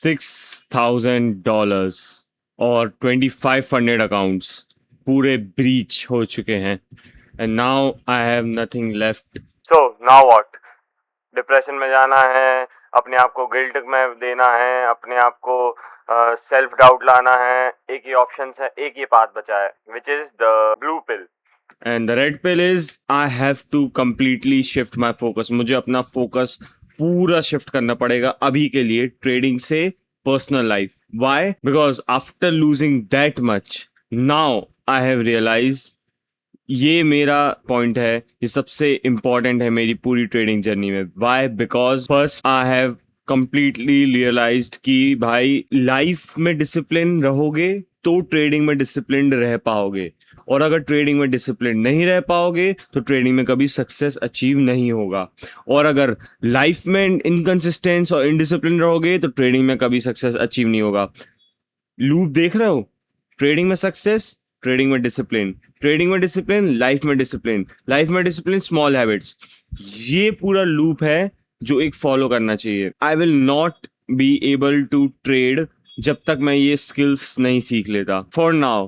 $6,000 और 25 funded accounts पूरे breach हो चुके हैं and now I have nothing left. So now what? Depression में जाना है, अपने आप को गिल्ट में देना है, अपने आप को सेल्फ डाउट लाना है। एक ही ऑप्शन है, एक ही पाथ बचा है, which is the blue pill and the red pill is I have to completely shift my focus. मुझे अपना फोकस पूरा शिफ्ट करना पड़ेगा अभी के लिए ट्रेडिंग से personal life. Why? Because after losing that much now I have realise ये मेरा पॉइंट है, ये सबसे इंपॉर्टेंट है मेरी पूरी ट्रेडिंग जर्नी में। Why? Because first I have completely realised कि भाई लाइफ में डिसिप्लिन रहोगे तो ट्रेडिंग में डिसिप्लिन रह पाओगे, और अगर ट्रेडिंग में डिसिप्लिन नहीं रह पाओगे तो ट्रेडिंग में कभी सक्सेस अचीव नहीं होगा, और अगर लाइफ में इनकंसिस्टेंस और इनडिसिप्लिन रहोगे तो ट्रेडिंग में कभी सक्सेस अचीव नहीं होगा। लूप देख रहे हो? ट्रेडिंग में सक्सेस, ट्रेडिंग में डिसिप्लिन, ट्रेडिंग में डिसिप्लिन, लाइफ में डिसिप्लिन, लाइफ में डिसिप्लिन, स्मॉल हैबिट्स। ये पूरा लूप है जो एक फॉलो करना चाहिए। I will not be able to trade जब तक मैं ये स्किल्स नहीं सीख लेता। फॉर नाउ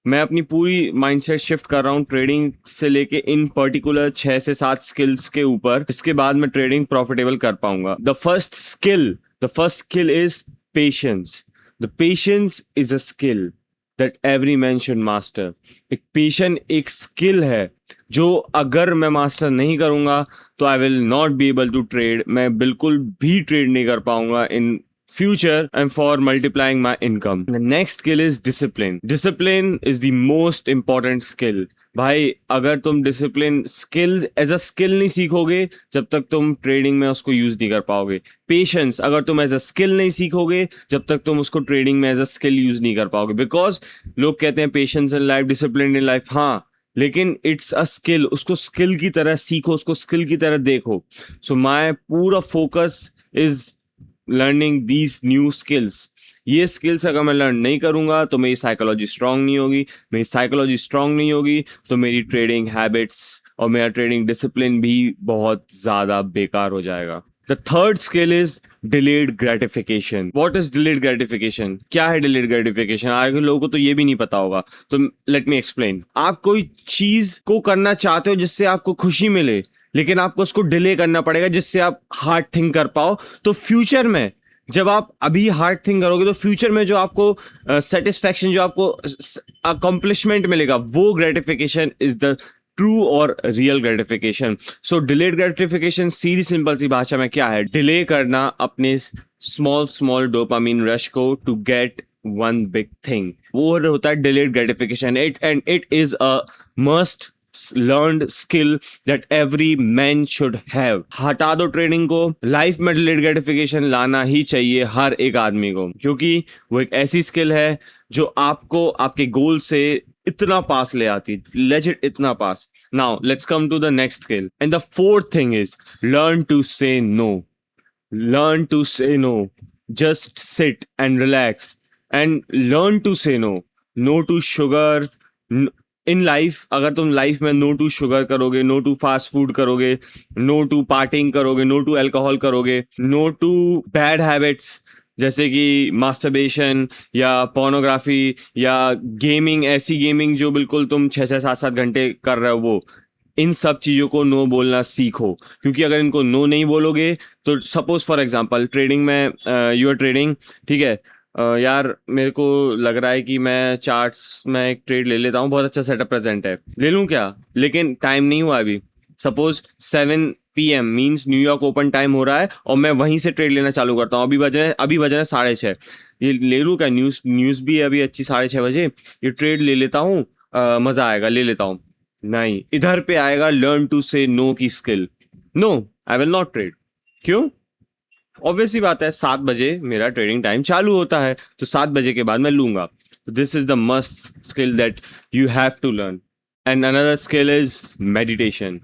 मैं अपनी पूरी माइंडसेट शिफ्ट कर रहा हूँ ट्रेडिंग से लेके इन पर्टिकुलर 6 से 7 स्किल्स के ऊपर, इसके बाद मैं ट्रेडिंग प्रॉफिटेबल कर पाऊंगा। The first skill is patience. The patience is a skill that every man should master. एक स्किल है जो अगर मैं मास्टर नहीं करूंगा तो I will not be able to trade. मैं बिल्कुल भी ट्रेड नहीं कर पाऊंगा इन future and for multiplying my income. The next skill is discipline. Discipline is the most important skill. भाई अगर तुम discipline skills as a skill नहीं सीखोगे जब तक तुम ट्रेडिंग में उसको यूज नहीं कर पाओगे। पेशेंस अगर तुम एज अ स्किल नहीं सीखोगे जब तक तुम उसको ट्रेडिंग में एज अ स्किल यूज नहीं कर पाओगे। बिकॉज लोग कहते हैं patience in life, discipline in life, हाँ, लेकिन इट्स अ स्किल। उसको स्किल की तरह सीखो, उसको स्किल की तरह देखो। सो माई पूरा focus is learning these new skills. ये स्किल्स अगर मैं लर्न नहीं करूंगा तो मेरी साइकोलॉजी स्ट्रांग नहीं होगी, मेरी साइकोलॉजी स्ट्रांग नहीं होगी तो मेरी ट्रेडिंग हैबिट्स और मेरा ट्रेडिंग डिसिप्लिन भी बहुत ज्यादा बेकार हो जाएगा। The third skill is delayed gratification. What is delayed gratification? क्या है डिलेड ग्रेटिफिकेशन? आगे लोगों को तो ये भी नहीं पता होगा, तो लेट मी एक्सप्लेन। आप कोई चीज को करना चाहते हो जिससे आपको खुशी मिले, लेकिन आपको उसको डिले करना पड़ेगा जिससे आप हार्ड थिंक कर पाओ। तो फ्यूचर में जब आप अभी हार्ड थिंक करोगे तो फ्यूचर में जो आपको सेटिस्फैक्शन, जो आपको अकम्पलिशमेंट मिलेगा, वो ग्रेटिफिकेशन इज द ट्रू और real gratification. So delayed gratification सीधी सिंपल सी भाषा में क्या है? डिले करना अपने स्मॉल डोपामिन रश को to get one big thing, वो होता है delayed gratification. It is a must learned skill that every man should have. हटा दो ट्रेडिंग को, लाइफ में डिलेड ग्रेटिफिकेशन लाना ही चाहिए हर एक आदमी को, क्योंकि वो एक ऐसी स्किल है जो आपको आपके गोल से इतना पास ले आती, लेजिट इतना पास। Now let's come to the next skill and the fourth thing is learn to say no. Learn to say no. Just sit and relax and learn to say no. No to sugar in life. अगर तुम life में no to sugar करोगे, no to fast food करोगे, no to partying करोगे, no to alcohol करोगे, no to bad habits जैसे कि masturbation या पोर्नोग्राफी या गेमिंग, ऐसी गेमिंग जो बिल्कुल तुम 6-7 घंटे कर रहे हो, वो इन सब चीज़ों को नो बोलना सीखो। क्योंकि अगर इनको नो नहीं बोलोगे तो सपोज फॉर एग्जांपल ट्रेडिंग में यू आर ट्रेडिंग, ठीक है, यार मेरे को लग रहा है कि मैं चार्ट्स में एक ट्रेड ले लेता हूँ, बहुत अच्छा सेटअप प्रेजेंट है, ले लूँ क्या? लेकिन टाइम नहीं हुआ अभी। Suppose 7 PM means New York open time हो रहा है और मैं वहीं से ट्रेड लेना चालू करता हूँ। अभी बज रहे हैं 6:30। ये ले लूँ क्या? न्यूज़ भी है अभी अच्छी 6:30 बजे, ये ट्रेड ले लेता हूँ, मज़ा आएगा, ले लेता हूँ। नहीं, इधर पे आएगा लर्न टू से नो की skill. No, I will not trade. क्यों? ऑब्वियस सी बात है, 7 बजे मेरा ट्रेडिंग टाइम चालू होता है, तो 7 बजे के बाद मैं लूंगा। This is the must skill that you have to learn. And another skill is meditation.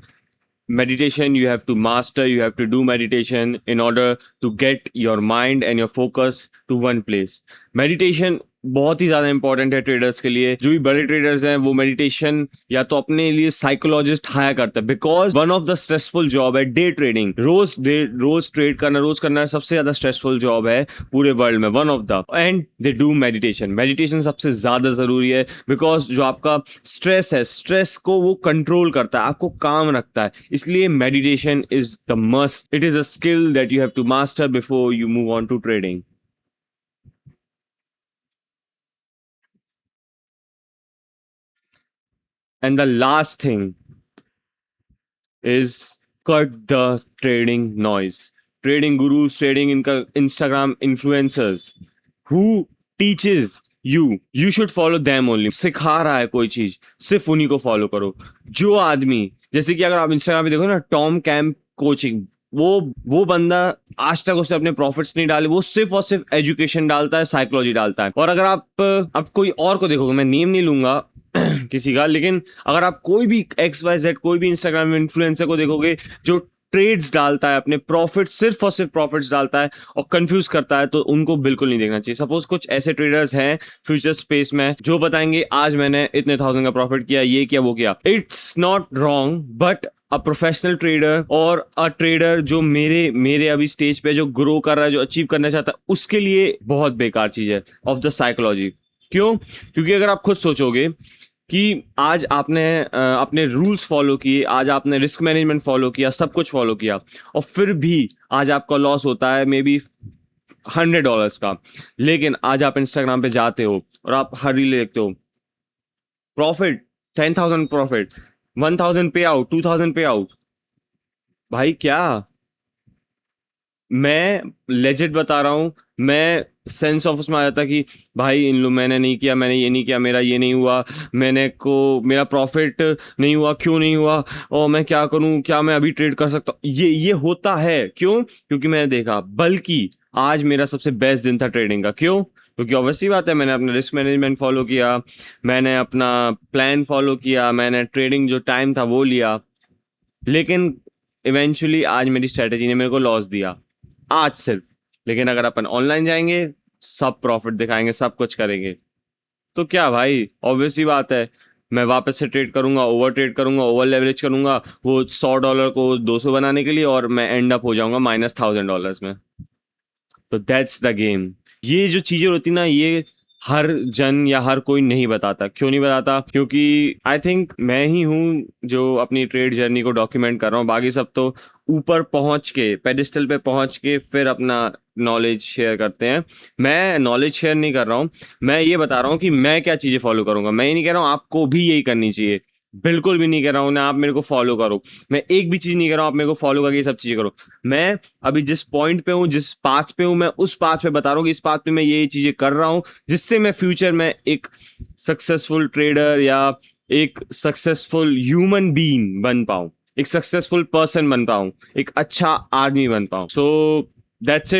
Meditation you have to master. You have to do meditation in order to get your mind and your focus to one place. Meditation बहुत ही ज्यादा important है traders के लिए। जो भी बड़े traders हैं वो मेडिटेशन या तो अपने लिए साइकोलॉजिस्ट हायर करते हैं, because one of the stressful job है डे ट्रेडिंग। रोज ट्रेड करना, रोज करना सबसे ज्यादा स्ट्रेसफुल जॉब है पूरे वर्ल्ड में, one of the. And they do meditation. Meditation सबसे ज्यादा जरूरी है, बिकॉज जो आपका स्ट्रेस है, स्ट्रेस को वो कंट्रोल करता है, आपको काम रखता है। इसलिए meditation is the must, it is a skill that you have to master before you move on to trading. And the last thing is cut the trading noise. Trading gurus, trading Instagram influencers who teaches you should follow them only. सिखा रहा है कोई चीज, सिर्फ उन्हीं को follow करो। जो आदमी, जैसे कि अगर आप इंस्टाग्राम पे देखो ना, टॉम कैम्प कोचिंग, वो बंदा आज तक उसने अपने प्रॉफिट्स नहीं डाले, वो सिर्फ और सिर्फ एजुकेशन डालता है, साइकोलॉजी डालता है। और अगर आप कोई और को देखोगे, मैं नेम नहीं लूंगा किसी का, लेकिन अगर आप कोई भी XYZ कोई भी इंस्टाग्राम इन्फ्लुएंसर को देखोगे जो ट्रेड्स डालता है, अपने प्रॉफिट सिर्फ और सिर्फ प्रॉफिट्स डालता है और कंफ्यूज करता है, तो उनको बिल्कुल नहीं देखना चाहिए। सपोज कुछ ऐसे ट्रेडर्स हैं फ्यूचर स्पेस में जो बताएंगे आज मैंने इतने 1000 का प्रॉफिट किया, ये किया, वो किया। It's not wrong, but a professional trader और अ ट्रेडर जो मेरे अभी स्टेज पे जो ग्रो कर रहा है, जो अचीव करना चाहता है, उसके लिए बहुत बेकार चीज है ऑफ द साइकोलॉजी। क्यों? क्योंकि अगर आप खुद सोचोगे कि आज आपने अपने रूल्स फॉलो किए, आज आपने रिस्क मैनेजमेंट फॉलो किया, सब कुछ फॉलो किया, और फिर भी आज आपका लॉस होता है मे बी $100 का, लेकिन आज आप इंस्टाग्राम पे जाते हो और आप हर रील देखते हो, प्रॉफिट 10,000 प्रॉफिट, 1,000 पे आउट, 2,000 पे आउट। भाई क्या, मैं लेजिट बता रहा हूँ, मैं सेंस ऑफ उसमें आ जाता कि भाई इन लोग, मैंने नहीं किया, मैंने ये नहीं किया, मेरा ये नहीं हुआ, मेरा प्रॉफिट नहीं हुआ, क्यों नहीं हुआ, और मैं क्या करूं, क्या मैं अभी ट्रेड कर सकता हूँ? ये होता है। क्यों? क्योंकि मैंने देखा। बल्कि आज मेरा सबसे बेस्ट दिन था ट्रेडिंग का। क्यों? क्योंकि ऑब्वियसली बात है, मैंने अपना रिस्क मैनेजमेंट फॉलो किया, मैंने अपना प्लान फॉलो किया, मैंने ट्रेडिंग जो टाइम था वो लिया, लेकिन इवेंचुअली आज मेरी स्ट्रेटेजी ने मेरे को लॉस दिया, आज सिर्फ। लेकिन अगर अपन ऑनलाइन जाएंगे, सब प्रॉफिट दिखाएंगे, सब कुछ करेंगे, तो क्या भाई, ऑब्वियसली बात है, मैं वापस से ट्रेड करूंगा, ओवर ट्रेड करूंगा, ओवर लेवरेज करूंगा, वो $100 को 200 बनाने के लिए, और मैं एंड अप हो जाऊंगा -$1,000 में। तो दैट्स द गेम। ये जो चीजें होती ना, ये हर जन या हर कोई नहीं बताता। क्यों नहीं बताता? क्योंकि आई थिंक मैं ही हूँ जो अपनी ट्रेड जर्नी को डॉक्यूमेंट कर रहा हूँ। बाकी सब तो ऊपर पहुंच के, पेडिस्टल पे पहुंच के फिर अपना नॉलेज शेयर करते हैं। मैं नॉलेज शेयर नहीं कर रहा हूँ, मैं ये बता रहा हूँ कि मैं क्या चीजें फॉलो करूंगा। मैं ये नहीं कह रहा हूँ आपको भी यही करनी चाहिए, बिल्कुल भी नहीं कह रहा हूँ ना आप मेरे को फॉलो करो। मैं एक भी चीज नहीं कह रहा हूँ आप मेरे को फॉलो करके ये सब चीजें करो। मैं अभी जिस पॉइंट पे हूँ, जिस पाथ पे हूँ, मैं उस पाथ पे बता रहा हूँ कि इस पाथ पे मैं ये चीजें कर रहा हूँ, जिससे मैं फ्यूचर में एक सक्सेसफुल ट्रेडर या एक सक्सेसफुल ह्यूमन बीइंग बन पाऊं, एक सक्सेसफुल पर्सन बन पाऊं, एक अच्छा आदमी बन पाऊं। So that's it.